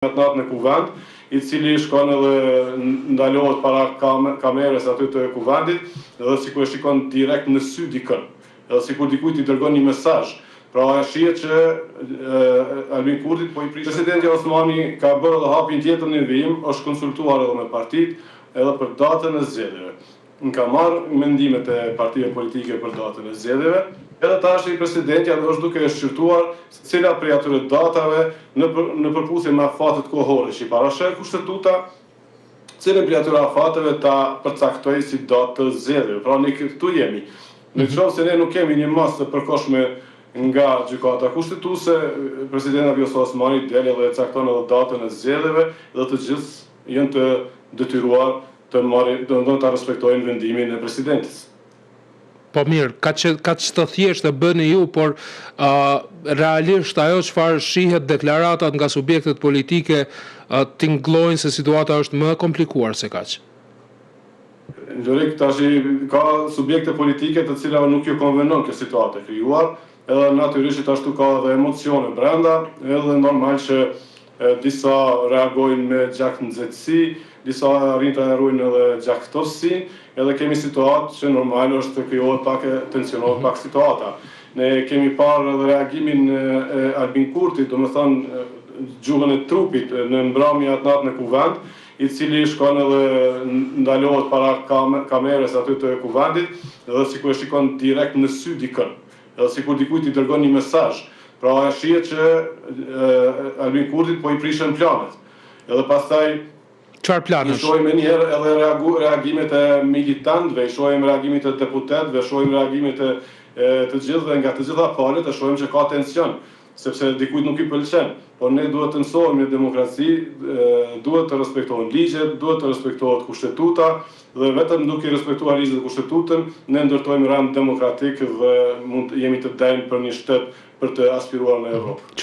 natë në kuvend, i cili shkon edhe ndalohet para kamerës aty të kuvendit, edhe sikur e shikon direkt në sy dikën, edhe sikur dikujt i dërgon një mesazh. Pra e shihet që Albin Kurti po i prish. Presidenti Osmani ka bërë edhe hapin tjetër në vijim, është konsultuar edhe me partitë edhe për datën e zgjedhjeve. Në ka marrë mendimet e partive politike për datën e zgjedhjeve, edhe tash i presidenti është duke e shqyrtuar cilat prej atyre datave në përputhje me afatet kohore që i parashë kushtetuta, cilën prej atyre afateve ta përcaktoj si datë të zgjedhjeve. Pra ne këtu jemi. Në qoftë se ne nuk kemi një masë të përkohshme nga gjykata kushtetuese, presidenti Vjosa Osmani del edhe cakton edhe datën e zgjedhjeve dhe të gjithë janë të detyruar të respektojnë vendimin e presidentit. Po mirë, ka që të thjesht të bëni ju, por realisht ajo çfarë shihet deklaratat nga subjektet politike tingëllojnë se situata është më komplikuar se kaq. Lorik, tash ka subjekte politike të cilave nuk ju konvenon kjo situatë e krijuar, edhe natyrisht ashtu ka edhe emocione brenda, edhe normal që disa reagojnë me gjak nxehtësi, disa arrin të ruajnë edhe gjaktësinë, edhe kemi situatë që normal është të krijohet pak tensionohet pak situata. Ne kemi parë edhe reagimin e Albin Kurti, domethënë gjuhën e trupit në mbrëmje atë natë në kuvend, i cili shkon edhe ndalohet para kamerës aty të kuvendit, edhe sikur e shikon direkt në sy dikën, edhe sikur dikujt i dërgon një mesazh. Pra e shihet që Albin Kurti po i prishën planet. Edhe pastaj çfarë planësh? I shohim njëherë edhe reagimet e militantëve, i shohim reagimet e deputetëve, shohim reagimet e të gjithëve nga të gjitha palët, e shohim që ka tension, sepse dikujt nuk i pëlqen. Por ne duhet të mësohemi në demokraci, duhet të respektohen ligjet, duhet të respektohet kushtetuta, dhe vetëm duke i respektuar ligjet dhe kushtetutën, ne ndërtojmë rand demokratik dhe jemi të dajnë për një shtet për të aspiruar në Evropë.